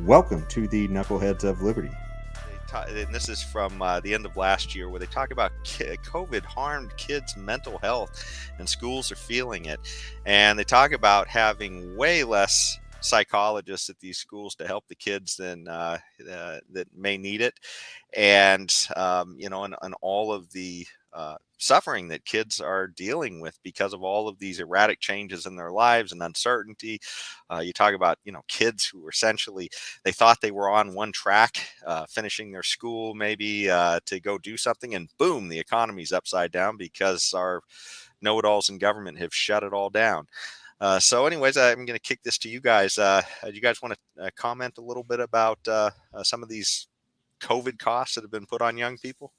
Welcome to the Knuckleheads of Liberty. And this is from the end of last year, where they talk about COVID harmed kids' mental health, and schools are feeling it. And they talk about having way less psychologists at these schools to help the kids than that may need it, and and all of the suffering that kids are dealing with because of all of these erratic changes in their lives and uncertainty. You talk about kids who were essentially, they thought they were on one track, finishing their school maybe to go do something, and boom, the economy's upside down because our know-it-alls in government have shut it all down. So anyways, I'm going to kick this to you guys. Do you guys want to comment a little bit about some of these COVID costs that have been put on young people?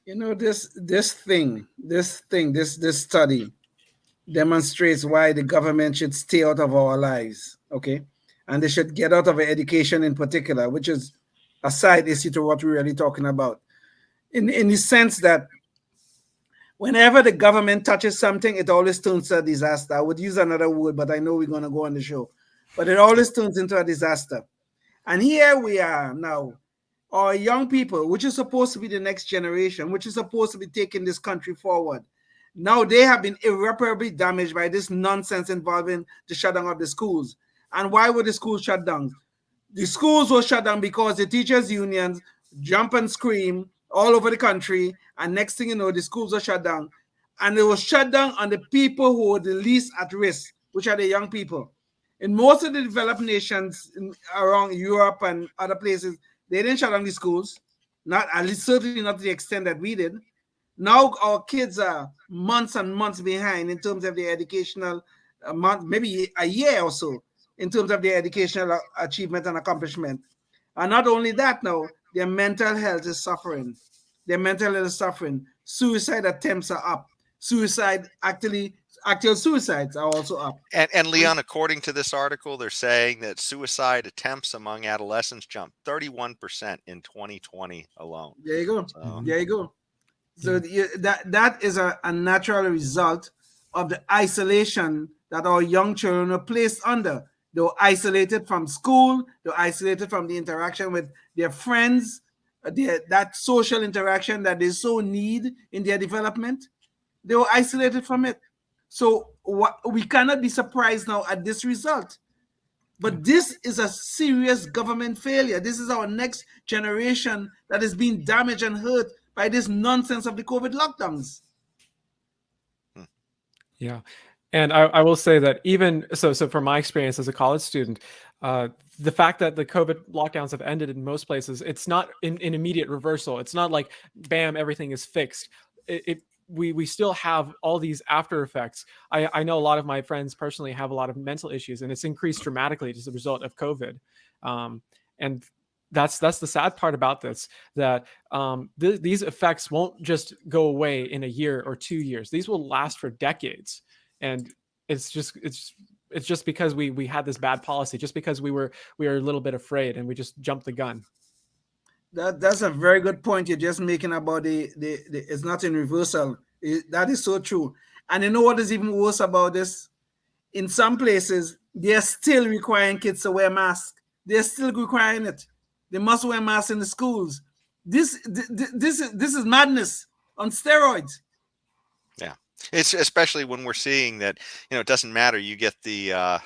This study demonstrates why the government should stay out of our lives, okay? And they should get out of education in particular, which is a side issue to what we're really talking about. In the sense that whenever the government touches something, it always turns to a disaster. I would use another word, but I know we're going to go on the show. But it always turns into a disaster. And here we are now, our young people, which is supposed to be the next generation, which is supposed to be taking this country forward. Now they have been irreparably damaged by this nonsense involving the shutdown of the schools. And why were the schools shut down? The schools were shut down because the teachers' unions jump and scream all over the country. And next thing you know, the schools are shut down. And it was shut down on the people who were the least at risk, which are the young people. In most of the developed nations around Europe and other places, they didn't shut down the schools, not at least certainly not to the extent that we did. Now our kids are months and months behind in terms of their educational month, maybe a year or so, in terms of their educational achievement and accomplishment. And not only that, now their mental health is suffering. Their mental health is suffering. Suicide attempts are up. Actual suicides are also up. And Leon, according to this article, they're saying that suicide attempts among adolescents jumped 31% in 2020 alone. There you go. So, There you go. So that is a natural result of the isolation that our young children are placed under. They were isolated from school. They were isolated from the interaction with their friends, that social interaction that they so need in their development. They were isolated from it. So we cannot be surprised now at this result. But this is a serious government failure. This is our next generation that is being damaged and hurt by this nonsense of the COVID lockdowns. Yeah. And I will say that even so from my experience as a college student, the fact that the COVID lockdowns have ended in most places, it's not an immediate reversal. It's not like, bam, everything is fixed. We still have all these after effects. I know a lot of my friends personally have a lot of mental issues, and it's increased dramatically as a result of COVID. And that's the sad part about this, that these effects won't just go away in a year or 2 years. These will last for decades. And it's just because we had this bad policy, just because we were a little bit afraid and we just jumped the gun. That's a very good point you're just making about the it's not in reversal. That is so true. And you know what is even worse about this? In some places, they're still requiring kids to wear masks. They're still requiring it. They must wear masks in the schools. This is madness on steroids. yeah, it's especially when we're seeing that, it doesn't matter. You get the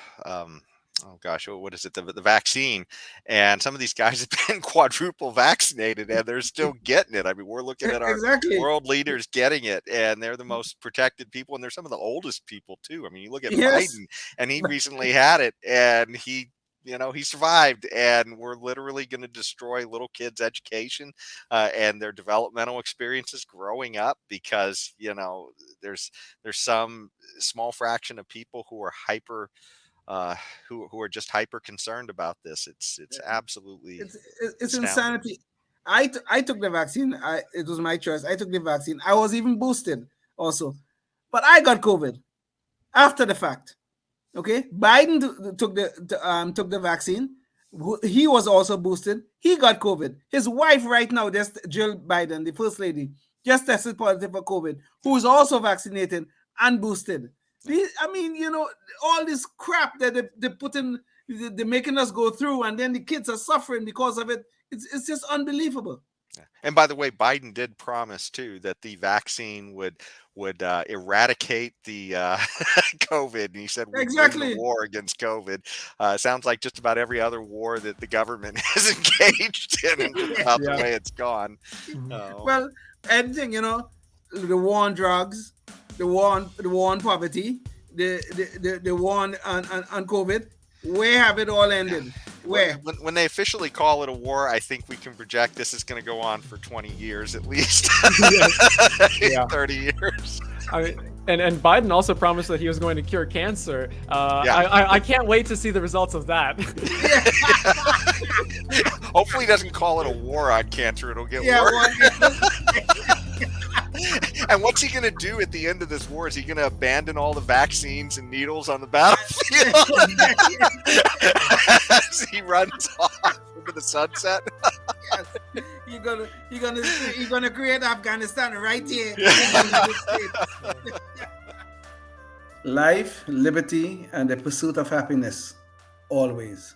oh gosh, what is it? The vaccine, and some of these guys have been quadruple vaccinated, and they're still getting it. I mean, we're looking at our Exactly. world leaders getting it, and they're the most protected people, and they're some of the oldest people too. I mean, you look at Yes. Biden, and he recently had it, and he survived, and we're literally going to destroy little kids' education and their developmental experiences growing up because there's some small fraction of people who are who are just hyper concerned about this. It's absolutely It's astounding. insanity. I took the vaccine. It was my choice. I took the vaccine. I was even boosted also, but I got COVID after the fact. Okay, Biden took the vaccine. He was also boosted. He got COVID. His wife right now, just Jill Biden, the first lady, just tested positive for COVID, who is also vaccinated and boosted. I mean, all this crap that they put in They're making us go through, and then the kids are suffering because of it. It's just unbelievable. And by the way, Biden did promise too that the vaccine would eradicate the COVID, and he said we'd win Exactly. the war against COVID. Sounds like just about every other war that the government is engaged in, and just about the Yeah. way it's gone. Well, anything, the war on drugs, the war on poverty, the war on COVID. Where have it all ended? Where? When they officially call it a war, I think we can project this is going to go on for 20 years at least. Yeah. 30 years. I mean, and Biden also promised that he was going to cure cancer. I can't wait to see the results of that. Hopefully he doesn't call it a war on cancer. It'll get worse. And what's he going to do at the end of this war? Is he going to abandon all the vaccines and needles on the battlefield as he runs off into the sunset? Yes. You're gonna create Afghanistan right here. Life, liberty, and the pursuit of happiness, always.